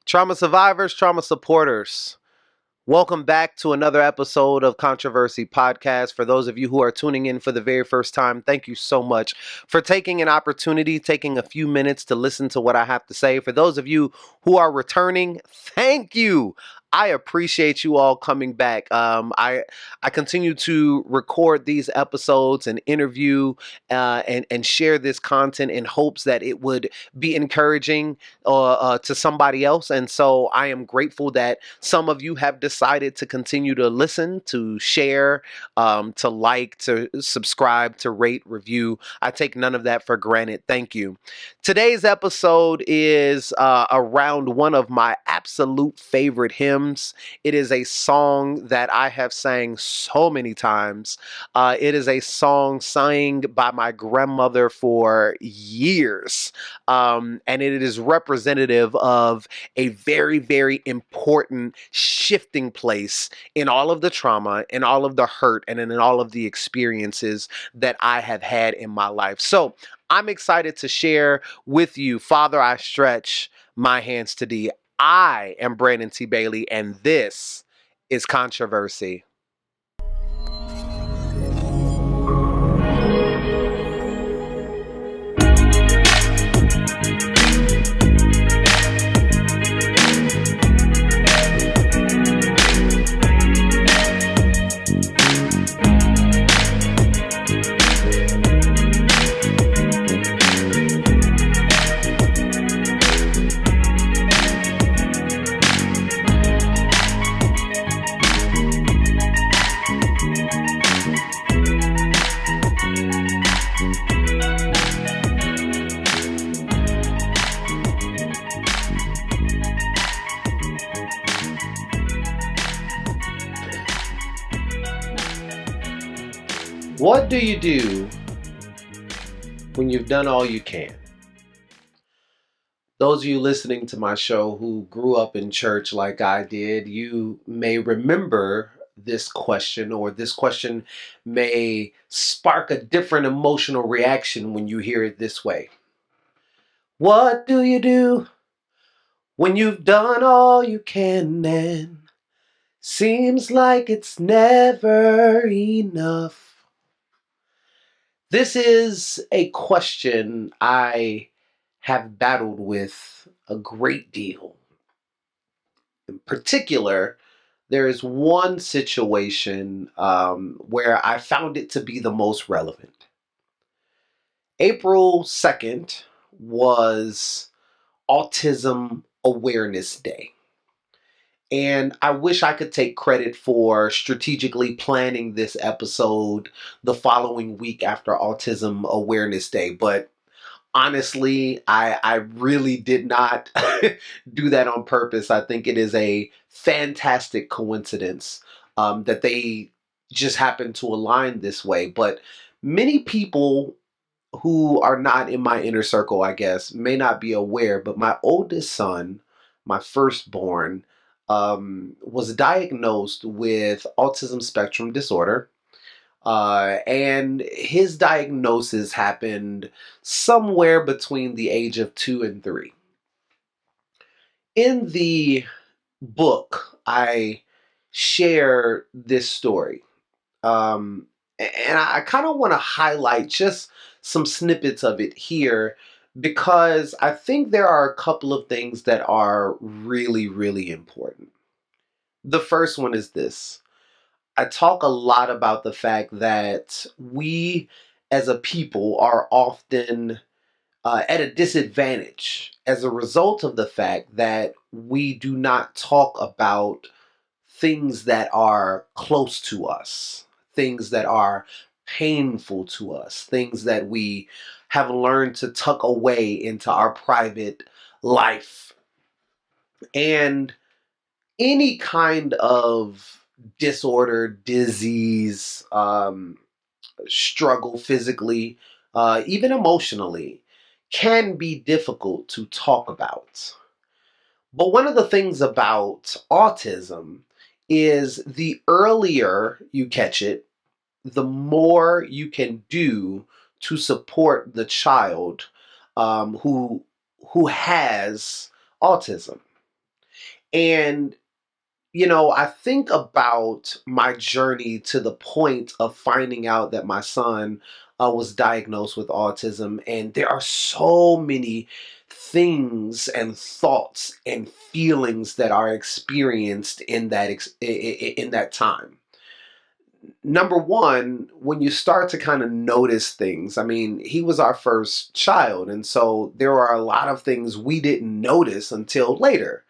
Trauma survivors, trauma supporters. Welcome back to another episode of Controversy Podcast. For those of you who are tuning in for the very first time, thank you so much for taking an opportunity, taking a few minutes to listen to what I have to say. For those of you who are returning, thank you. I appreciate you all coming back. I continue to record these episodes and interview and share this content in hopes that it would be encouraging to somebody else. And so I am grateful that some of you have decided to continue to listen, to share, to like, to subscribe, to rate, review. I take none of that for granted. Thank you. Today's episode is around one of my absolute favorite hymns. It is a song that I have sang so many times. It is a song sung by my grandmother for years. And it is representative of a very, very important shifting place in all of the trauma, in all of the hurt, and in all of the experiences that I have had in my life. So I'm excited to share with you, Father, I stretch my hands to thee. I am Brandon T. Bailey, and this is Controversy. What do you do when you've done all you can? Those of you listening to my show who grew up in church like I did, you may remember this question, or this question may spark a different emotional reaction when you hear it this way. What do you do when you've done all you can and seems like it's never enough? This is a question I have battled with a great deal. In particular, there is one situation where I found it to be the most relevant. April 2nd was Autism Awareness Day. And I wish I could take credit for strategically planning this episode the following week after Autism Awareness Day. But honestly, I really did not do that on purpose. I think it is a fantastic coincidence that they just happen to align this way. But many people who are not in my inner circle, I guess, may not be aware, but my oldest son, my firstborn, was diagnosed with autism spectrum disorder. And his diagnosis happened somewhere between the age of 2 and 3. In the book, I share this story. And I kind of want to highlight just some snippets of it here because I think there are a couple of things that are really, really important. The first one is this. I talk a lot about the fact that we as a people are often at a disadvantage as a result of the fact that we do not talk about things that are close to us, things that are painful to us, things that we have learned to tuck away into our private life. And any kind of disorder, disease, struggle physically, even emotionally, can be difficult to talk about. But one of the things about autism is the earlier you catch it, the more you can do to support the child who has autism. And, I think about my journey to the point of finding out that my son was diagnosed with autism. And there are so many things and thoughts and feelings that are experienced in in that time. Number one, when you start to kind of notice things, I mean, he was our first child. And so there are a lot of things we didn't notice until later.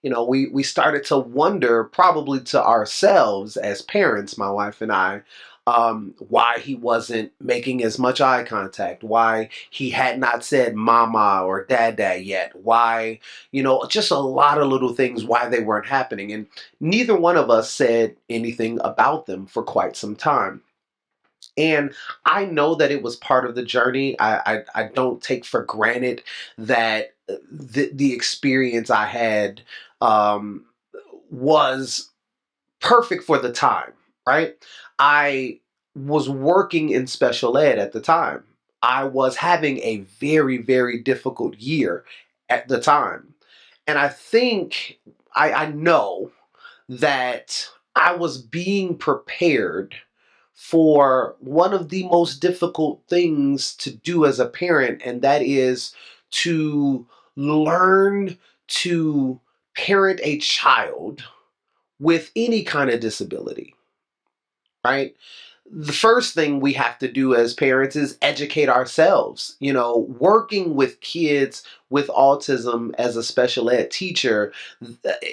We started to wonder, probably to ourselves as parents, my wife and I, why he wasn't making as much eye contact, why he had not said mama or dada yet, why, just a lot of little things, why they weren't happening. And neither one of us said anything about them for quite some time. And I know that it was part of the journey. I don't take for granted that the experience I had um, was perfect for the time, right? I was working in special ed at the time. I was having a very, very difficult year at the time. And I know that I was being prepared for one of the most difficult things to do as a parent, and that is to learn to parent a child with any kind of disability, right? The first thing we have to do as parents is educate ourselves. Working with kids with autism as a special ed teacher,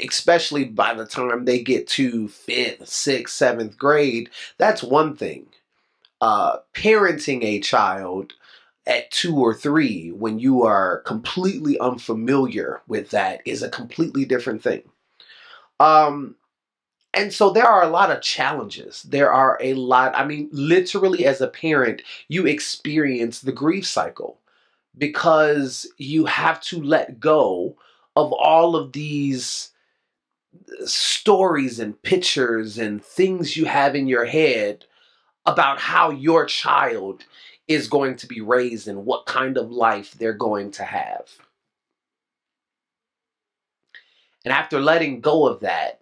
especially by the time they get to fifth, sixth, seventh grade, that's one thing. Parenting a child at 2 or 3 when you are completely unfamiliar with that is a completely different thing. Um, and so there are a lot of challenges. There are a lot, I mean, literally as a parent, you experience the grief cycle because you have to let go of all of these stories and pictures and things you have in your head about how your child is going to be raised and what kind of life they're going to have. And after letting go of that,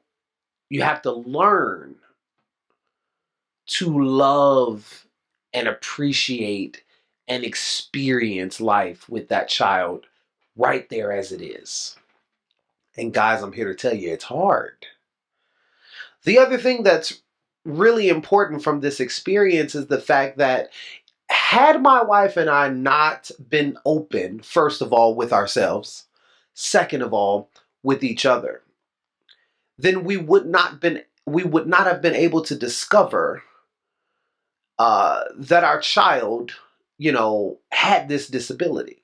you have to learn to love and appreciate and experience life with that child right there as it is. And guys, I'm here to tell you it's hard. The other thing that's really important from this experience is the fact that had my wife and I not been open, first of all, with ourselves, second of all, with each other, then we would not have been able to discover that our child, had this disability.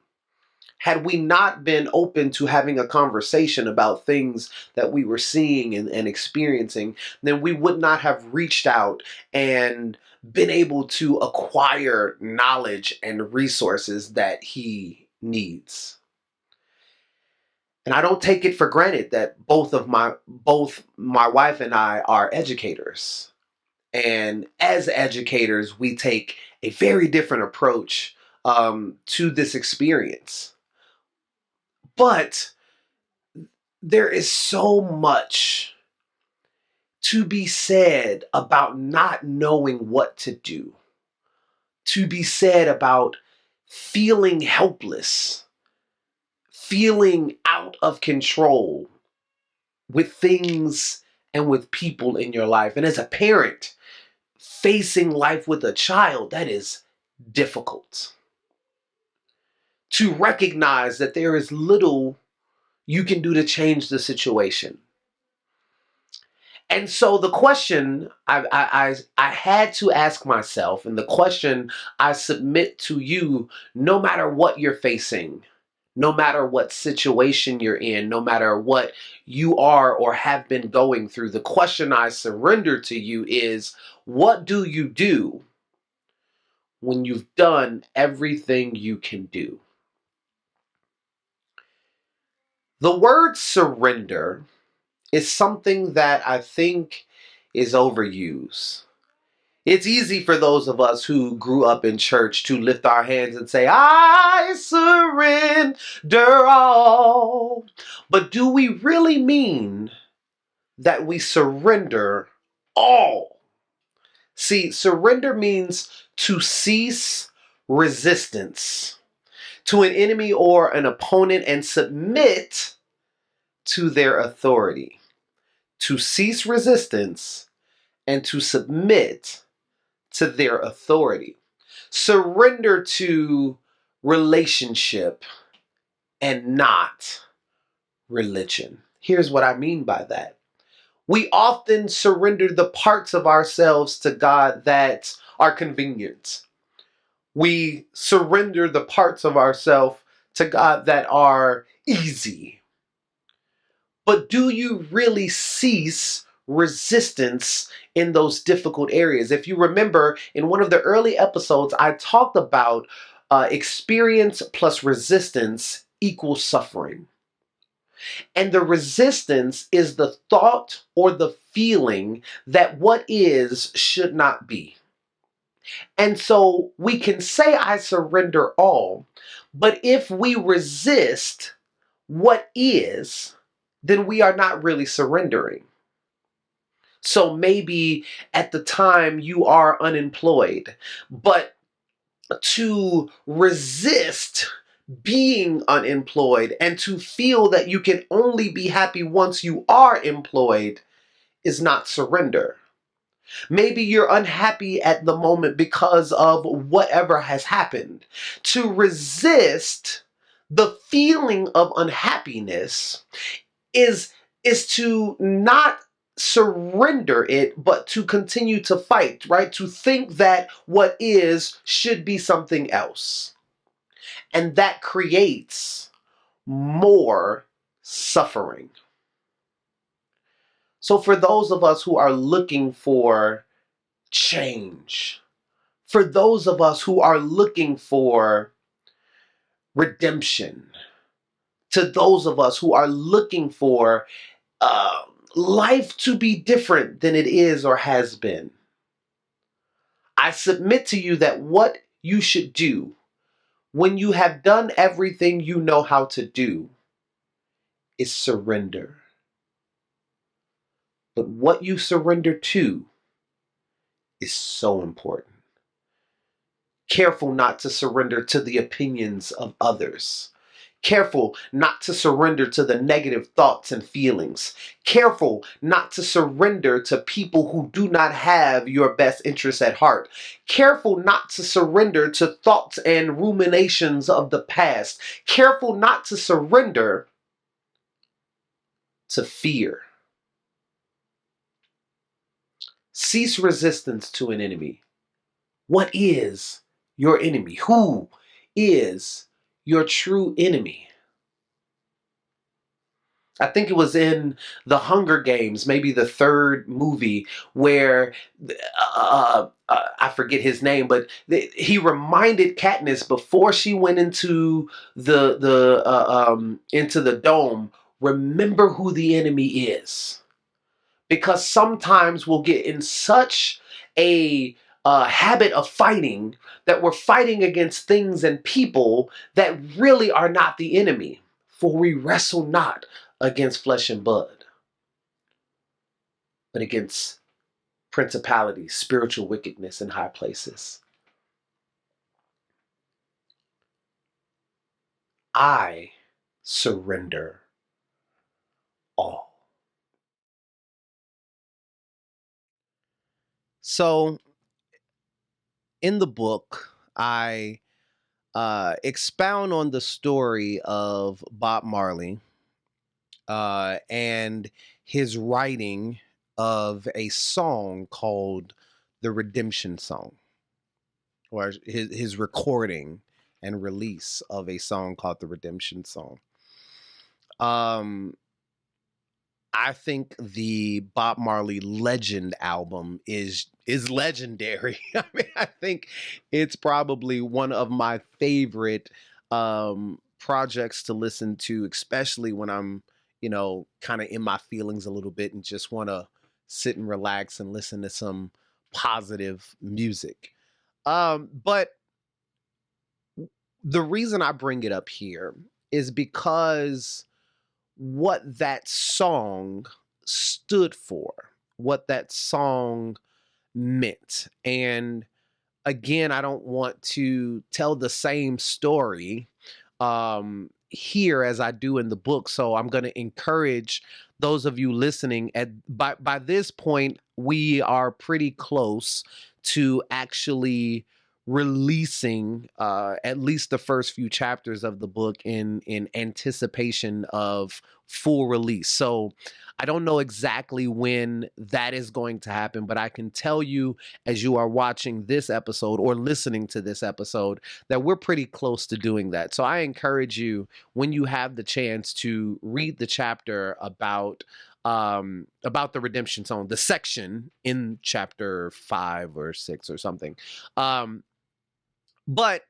Had we not been open to having a conversation about things that we were seeing and experiencing, then we would not have reached out and been able to acquire knowledge and resources that he needs. And I don't take it for granted that both my wife and I are educators. And as educators, we take a very different approach to this experience. But there is so much to be said about not knowing what to do, to be said about feeling helpless, feeling out of control with things and with people in your life. And as a parent, facing life with a child, that is difficult. To recognize that there is little you can do to change the situation. And so the question I had to ask myself, and the question I submit to you, no matter what you're facing, no matter what situation you're in, no matter what you are or have been going through, the question I surrender to you is, what do you do when you've done everything you can do? The word surrender is something that I think is overused. It's easy for those of us who grew up in church to lift our hands and say, I surrender all. But do we really mean that we surrender all? See, surrender means to cease resistance to an enemy or an opponent and submit to their authority. To cease resistance and to submit to their authority. Surrender to relationship and not religion. Here's what I mean by that. We often surrender the parts of ourselves to God that are convenient. We surrender the parts of ourselves to God that are easy. But do you really cease resistance in those difficult areas? If you remember, in one of the early episodes, I talked about experience plus resistance equals suffering. And the resistance is the thought or the feeling that what is should not be. And so we can say, I surrender all, but if we resist what is, then we are not really surrendering. So maybe at the time you are unemployed, but to resist being unemployed and to feel that you can only be happy once you are employed is not surrender. Maybe you're unhappy at the moment because of whatever has happened. To resist the feeling of unhappiness is to not surrender it, but to continue to fight, right? To think that what is should be something else. And that creates more suffering. So for those of us who are looking for change, for those of us who are looking for redemption, to those of us who are looking for uh, life to be different than it is or has been, I submit to you that what you should do when you have done everything you know how to do is surrender. But what you surrender to is so important. Careful not to surrender to the opinions of others. Careful not to surrender to the negative thoughts and feelings. Careful not to surrender to people who do not have your best interests at heart. Careful not to surrender to thoughts and ruminations of the past. Careful not to surrender to fear. Cease resistance to an enemy. What is your enemy? Who is your true enemy? I think it was in The Hunger Games, maybe the third movie, where I forget his name, but he reminded Katniss before she went into the dome. Remember who the enemy is, because sometimes we'll get in such a habit of fighting that we're fighting against things and people that really are not the enemy. For we wrestle not against flesh and blood, but against principalities, spiritual wickedness in high places. I surrender all. So, in the book, I expound on the story of Bob Marley and his writing of a song called the Redemption Song, or his recording and release of a song called the Redemption Song. I think the Bob Marley Legend album is legendary. I mean, I think it's probably one of my favorite projects to listen to, especially when I'm, kind of in my feelings a little bit and just want to sit and relax and listen to some positive music. But the reason I bring it up here is because what that song stood for, what that song meant. And again, I don't want to tell the same story here as I do in the book. So I'm going to encourage those of you listening by this point, we are pretty close to actually releasing at least the first few chapters of the book in anticipation of full release. So I don't know exactly when that is going to happen, but I can tell you as you are watching this episode or listening to this episode that we're pretty close to doing that. So I encourage you, when you have the chance, to read the chapter about the redemption song, the section in chapter 5 or 6 or something. But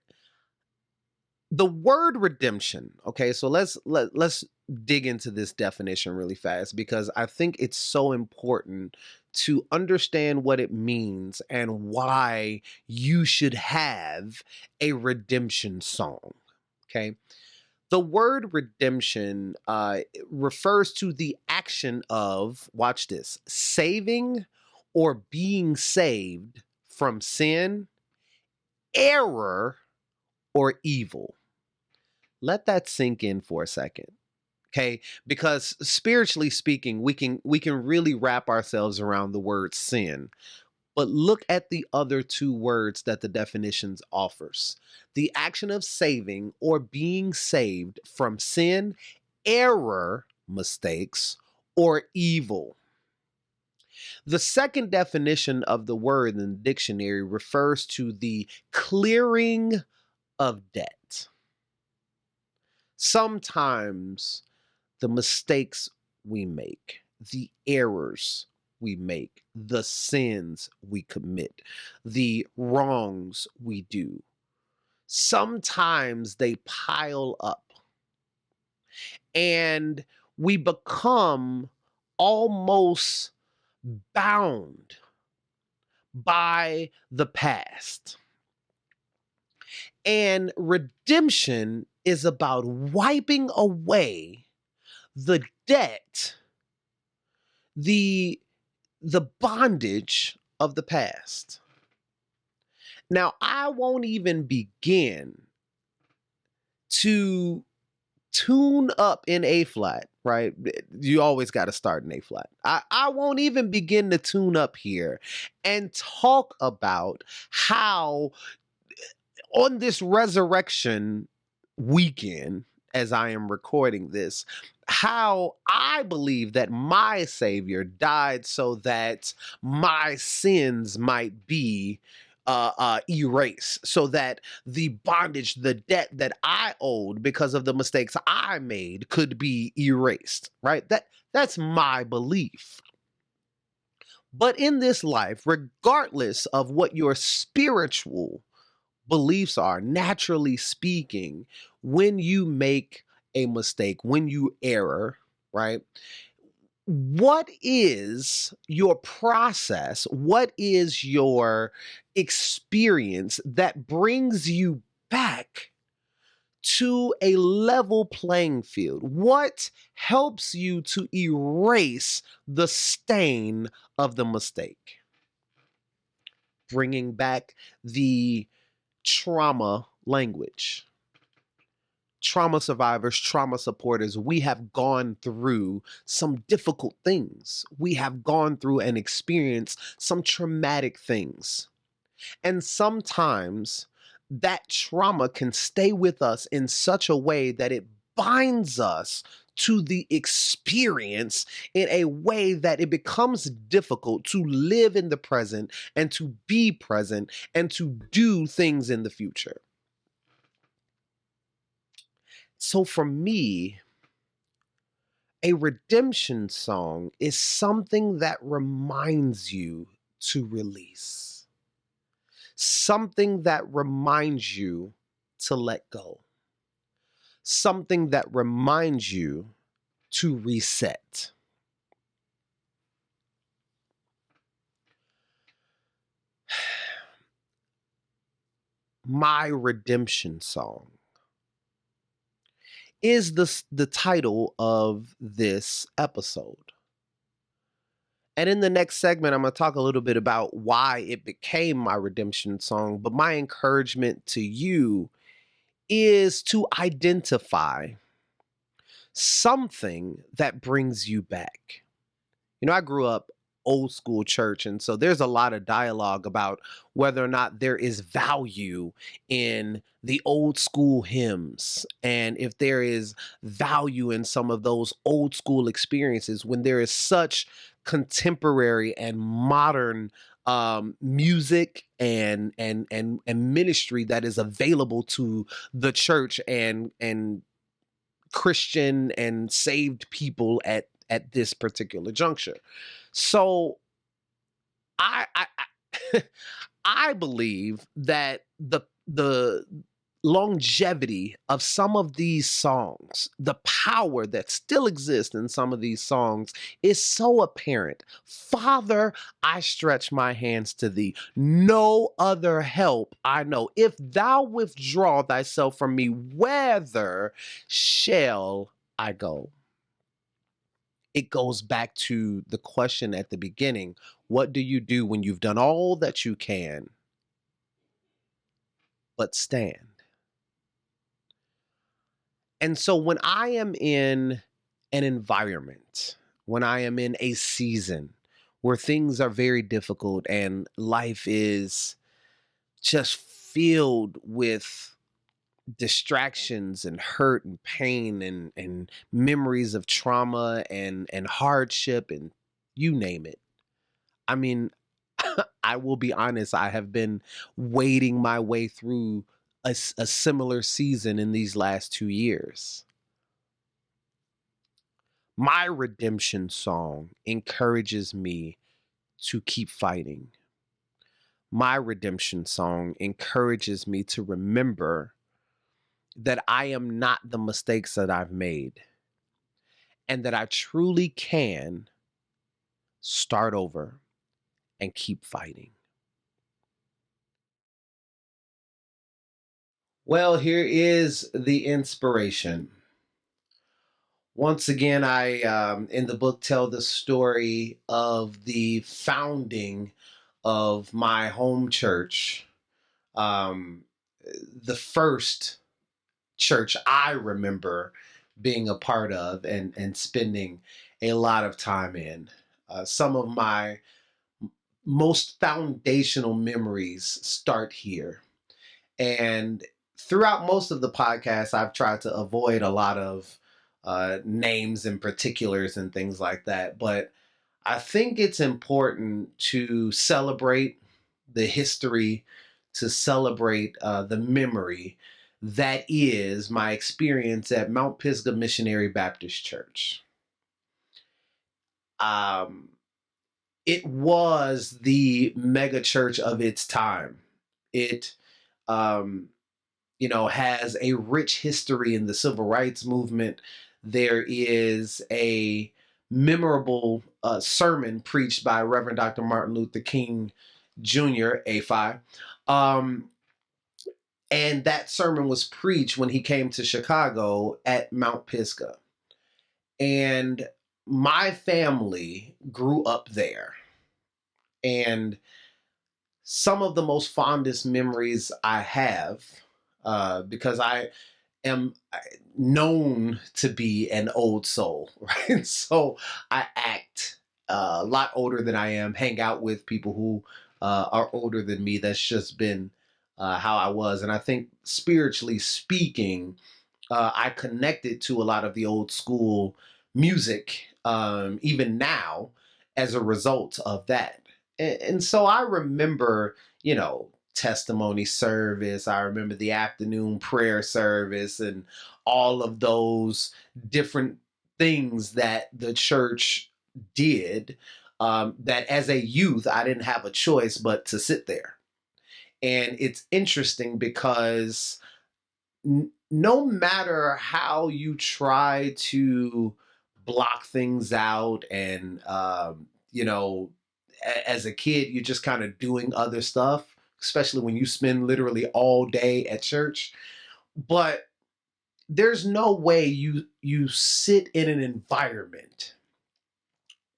the word redemption, okay, so let's dig into this definition really fast, because I think it's so important to understand what it means and why you should have a redemption song. Okay. The word redemption refers to the action of, watch this, saving or being saved from sin, error, or evil. Let that sink in for a second. Okay, because spiritually speaking, we can really wrap ourselves around the word sin. But look at the other two words that the definitions offers. The action of saving or being saved from sin, error, mistakes, or evil. The second definition of the word in the dictionary refers to the clearing of debt. Sometimes the mistakes we make, the errors we make, the sins we commit, the wrongs we do, sometimes they pile up and we become almost bound by the past. And redemption is about wiping away the debt, the bondage of the past. Now, I won't even begin to tune up in A flat, right? You always got to start in A flat. I won't even begin to tune up here and talk about how on this resurrection weekend, as I am recording this, how I believe that my Savior died so that my sins might be erased, so that the bondage, the debt that I owed because of the mistakes I made could be erased, right? That's my belief. But in this life, regardless of what your spiritual beliefs are, naturally speaking, when you make a mistake, when you err, right? What is your process? What is your experience that brings you back to a level playing field? What helps you to erase the stain of the mistake? Bringing back the trauma language. Trauma survivors, trauma supporters, we have gone through some difficult things. We have gone through and experienced some traumatic things. And sometimes that trauma can stay with us in such a way that it binds us to the experience in a way that it becomes difficult to live in the present and to be present and to do things in the future. So for me, a redemption song is something that reminds you to release, something that reminds you to let go, something that reminds you to reset. My Redemption Song is the title of this episode. And in the next segment, I'm going to talk a little bit about why it became my redemption song. But my encouragement to you is to identify something that brings you back. You know, I grew up old school church, and so there's a lot of dialogue about whether or not there is value in the old school hymns, and if there is value in some of those old school experiences when there is such contemporary and modern music and ministry that is available to the church and Christian and saved people at this particular juncture. So I I believe that the longevity of some of these songs, the power that still exists in some of these songs is so apparent. Father, I stretch my hands to thee. No other help I know. If thou withdraw thyself from me, whither shall I go? It goes back to the question at the beginning. What do you do when you've done all that you can but stand? And so when I am in an environment, when I am in a season where things are very difficult and life is just filled with distractions and hurt and pain and memories of trauma and hardship and you name it. I mean, I will be honest, I have been wading my way through a similar season in these last 2 years. My redemption song encourages me to keep fighting. My redemption song encourages me to remember that I am not the mistakes that I've made and that I truly can start over and keep fighting. Well, here is the inspiration. Once again, I, in the book, tell the story of the founding of my home church, um, the first church I remember being a part of and spending a lot of time in. Some of my most foundational memories start here. And throughout most of the podcast, I've tried to avoid a lot of names and particulars and things like that. But I think it's important to celebrate the history, to celebrate the memory that is my experience at Mount Pisgah Missionary Baptist Church. Um, it was the mega church of its time. It um, has a rich history in the civil rights movement. There is a memorable sermon preached by Reverend Dr. Martin Luther King Jr., AFI. And that sermon was preached when he came to Chicago at Mount Pisgah. And my family grew up there. And some of the most fondest memories I have, because I am known to be an old soul, right? So I act a lot older than I am, hang out with people who are older than me. That's just been how I was. And I think spiritually speaking, I connected to a lot of the old school music, even now, as a result of that. And so I remember, testimony service. I remember the afternoon prayer service and all of those different things that the church did. That as a youth, I didn't have a choice but to sit there. And it's interesting because no matter how you try to block things out and as a kid you're just kind of doing other stuff, especially when you spend literally all day at church. But there's no way you sit in an environment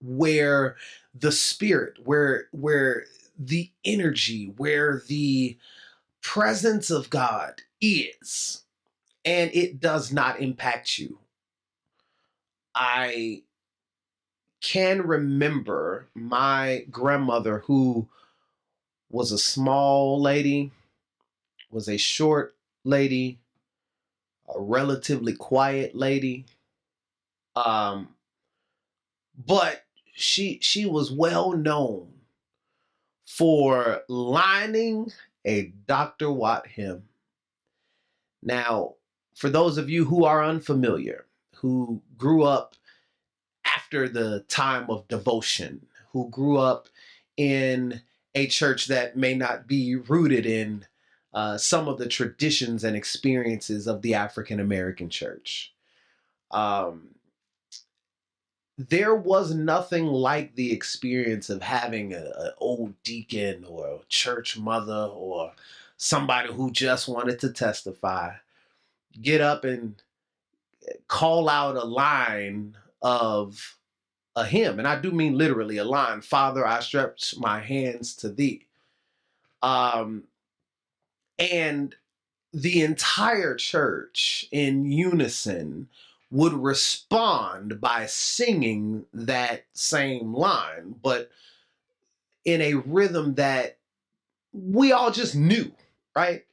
where the spirit, where the energy, where the presence of God is, and it does not impact you. I can remember my grandmother, who was a small lady, was a short lady, a relatively quiet lady. Um, but she was well known for lining a Dr. Watt hymn. Now, for those of you who are unfamiliar, who grew up after the time of devotion, who grew up in a church that may not be rooted in some of the traditions and experiences of the African American church. Um, there was nothing like the experience of having an old deacon or a church mother or somebody who just wanted to testify get up and call out a line of a hymn. And I do mean literally a line: Father, I stretch my hands to thee. Um, and the entire church in unison would respond by singing that same line, but in a rhythm that we all just knew, right?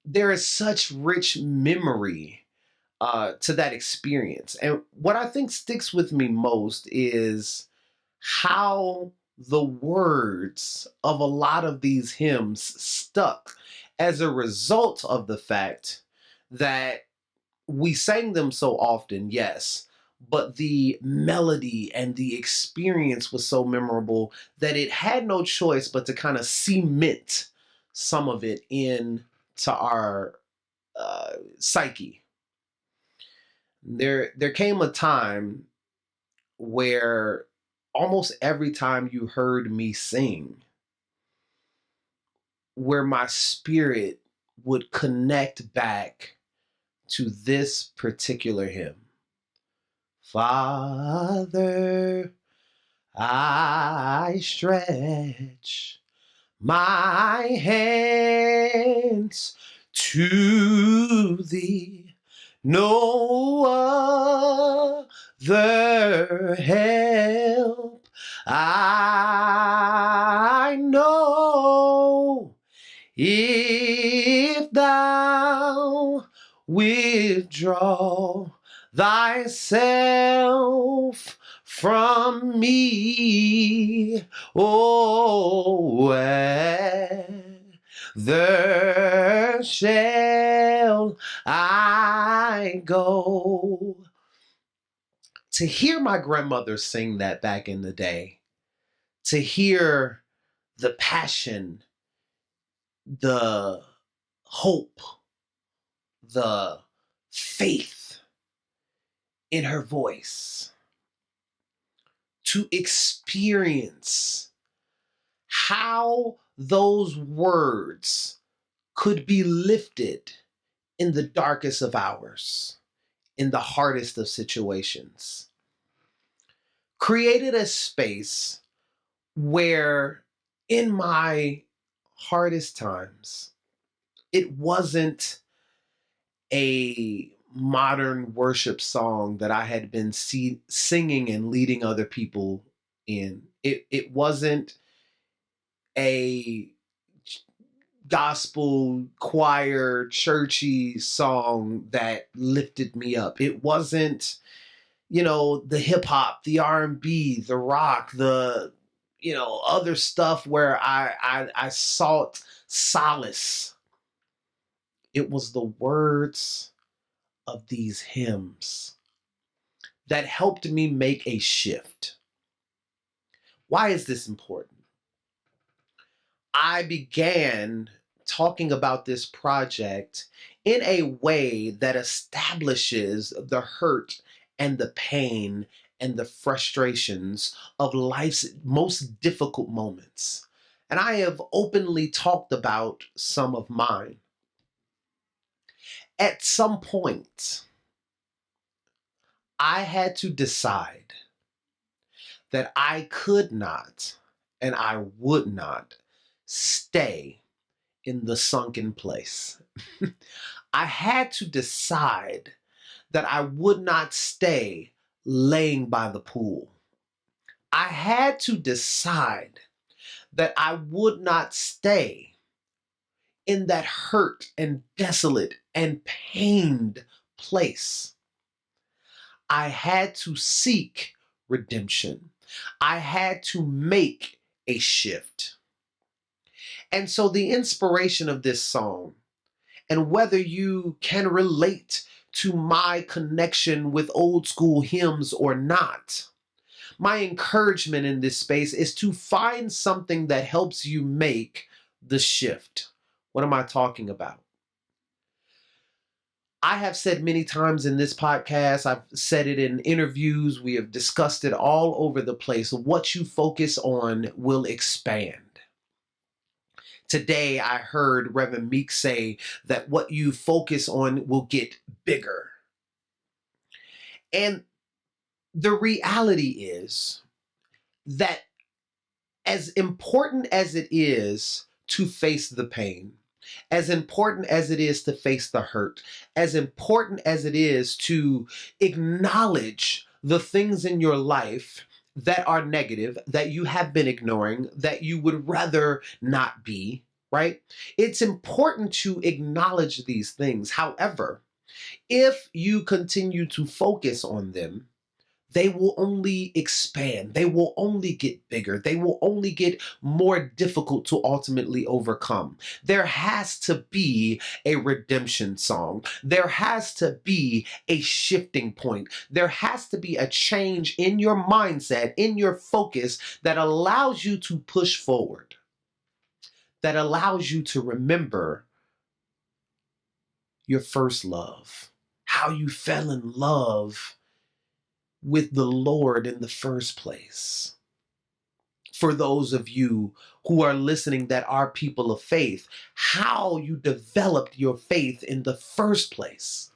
There is such rich memory to that experience. And what I think sticks with me most is how the words of a lot of these hymns stuck as a result of the fact that we sang them so often, yes, but the melody and the experience was so memorable that it had no choice but to kind of cement some of it into our psyche. There came a time where almost every time you heard me sing, where my spirit would connect back to this particular hymn. Father, I stretch my hands to thee. No other help I know. If thou withdraw thyself from me, oh, whither shall I go? To hear my grandmother sing that back in the day, to hear the passion, the hope, the faith in her voice, to experience how those words could be lifted in the darkest of hours, in the hardest of situations, created a space where, in my hardest times, it wasn't a modern worship song that I had been singing and leading other people in. It wasn't a gospel choir churchy song that lifted me up. It wasn't, the hip hop, the R&B, the rock, the other stuff where I sought solace. It was the words of these hymns that helped me make a shift. Why is this important? I began talking about this project in a way that establishes the hurt and the pain and the frustrations of life's most difficult moments. and I have openly talked about some of mine. At some point, I had to decide that I could not and I would not stay in the sunken place. I had to decide that I would not stay laying by the pool. I had to decide that I would not stay in that hurt and desolate and pained place. I had to seek redemption. I had to make a shift. And so the inspiration of this song, and whether you can relate to my connection with old school hymns or not, my encouragement in this space is to find something that helps you make the shift. What am I talking about? I have said many times in this podcast, I've said it in interviews, we have discussed it all over the place. What you focus on will expand. Today, I heard Reverend Meek say that what you focus on will get bigger. And the reality is that as important as it is to face the pain, as important as it is to face the hurt, as important as it is to acknowledge the things in your life that are negative, that you have been ignoring, that you would rather not be, right? It's important to acknowledge these things. However, if you continue to focus on them, they will only expand. They will only get bigger. They will only get more difficult to ultimately overcome. There has to be a redemption song. There has to be a shifting point. There has to be a change in your mindset, in your focus that allows you to push forward, that allows you to remember your first love, how you fell in love with the Lord in the first place. For those of you who are listening that are people of faith, how you developed your faith in the first place.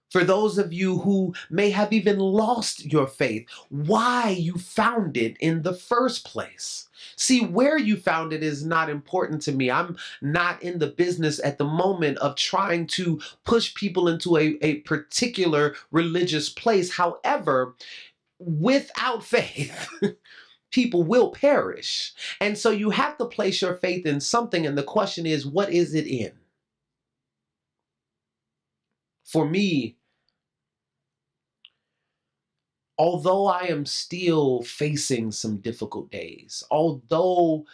For those of you who may have even lost your faith, why you found it in the first place. See, where you found it is not important to me. I'm not in the business at the moment of trying to push people into a particular religious place. However, without faith, people will perish. And so you have to place your faith in something. And the question is, what is it in? For me, although I am still facing some difficult days, although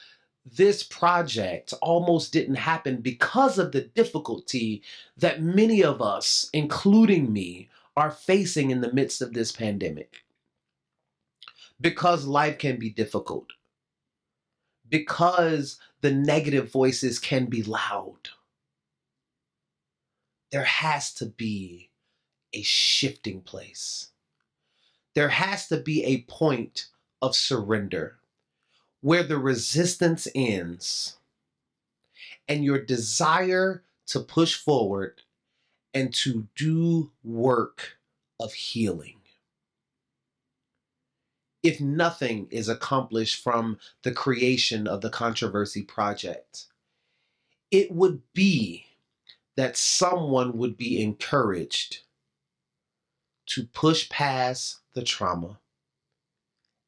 this project almost didn't happen because of the difficulty that many of us, including me, are facing in the midst of this pandemic. Because life can be difficult. Because the negative voices can be loud. There has to be a shifting place. There has to be a point of surrender where the resistance ends and your desire to push forward and to do work of healing. If nothing is accomplished from the creation of the Controversy Project, it would be that someone would be encouraged to push past the trauma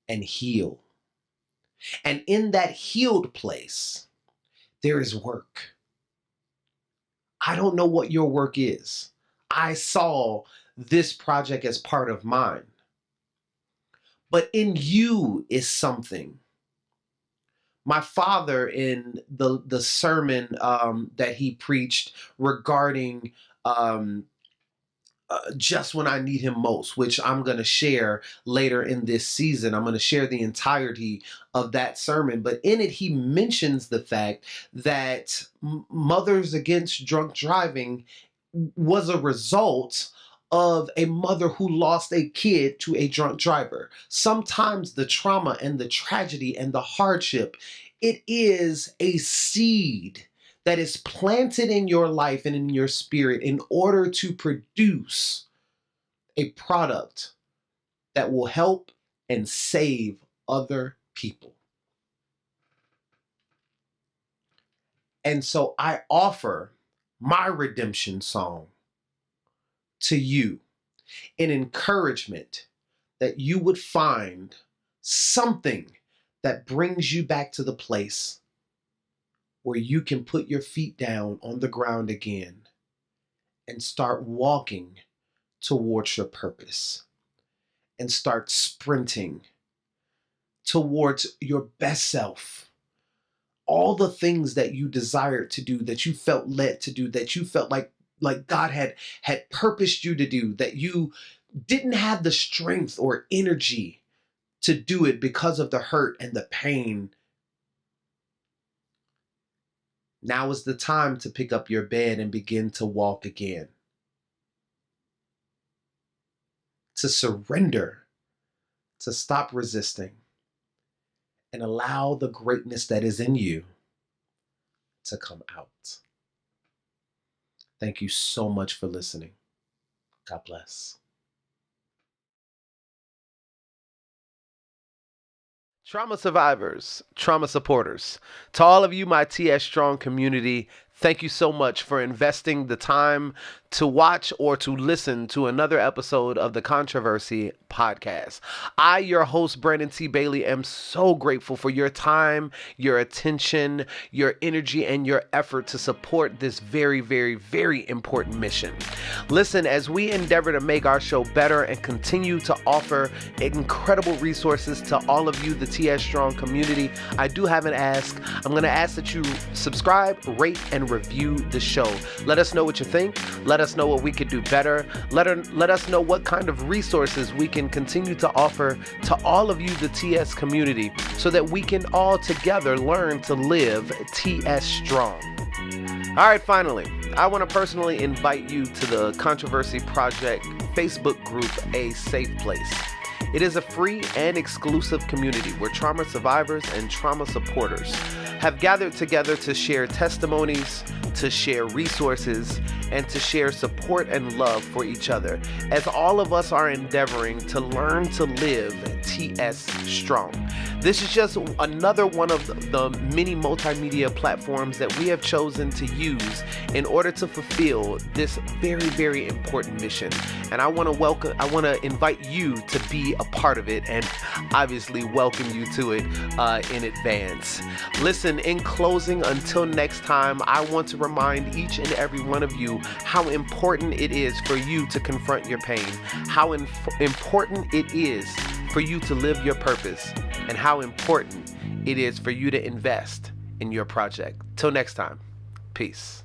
and heal. And in that healed place, there is work. I don't know what your work is. I saw this project as part of mine. But in you is something. My father, in the sermon that he preached regarding just when I need him most, which I'm going to share later in this season. I'm going to share the entirety of that sermon. But in it, he mentions the fact that Mothers Against Drunk Driving was a result of a mother who lost a kid to a drunk driver. Sometimes the trauma and the tragedy and the hardship It is a seed that is planted in your life and in your spirit in order to produce a product that will help and save other people. And so I offer my redemption song to you in encouragement that you would find something that brings you back to the place where you can put your feet down on the ground again and start walking towards your purpose and start sprinting towards your best self. All the things that you desired to do, that you felt led to do, that you felt like God had purposed you to do, that you didn't have the strength or energy to do it because of the hurt and the pain. Now is the time to pick up your bed and begin to walk again. To surrender, to stop resisting, and allow the greatness that is in you to come out. Thank you so much for listening. God bless. Trauma survivors, trauma supporters, to all of you, my TS Strong community, thank you so much for investing the time to watch or to listen to another episode of the Controversy Podcast. I, your host, Brandon T. Bailey, am so grateful for your time, your attention, your energy, and your effort to support this very, very, very important mission. Listen, as we endeavor to make our show better and continue to offer incredible resources to all of you, the TS Strong community, I do have an ask. I'm going to ask that you subscribe, rate, and review the show. Let us know what you think. Let us know what we could do better. Let us know what kind of resources we can continue to offer to all of you, the TS community, so that we can all together learn to live TS Strong. All right, finally, I want to personally invite you to the Controversy Project Facebook group, A Safe Place. It is a free and exclusive community where trauma survivors and trauma supporters have gathered together to share testimonies, to share resources, and to share support and love for each other, as all of us are endeavoring to learn to live TS Strong. This is just another one of the many multimedia platforms that we have chosen to use in order to fulfill this very, very important mission. And I want to invite you to be a part of it and obviously welcome you to it in advance. Listen, in closing, until next time, I want to remind each and every one of you how important it is for you to confront your pain, how important it is for you to live your purpose, and how important it is for you to invest in your project. Till next time, peace.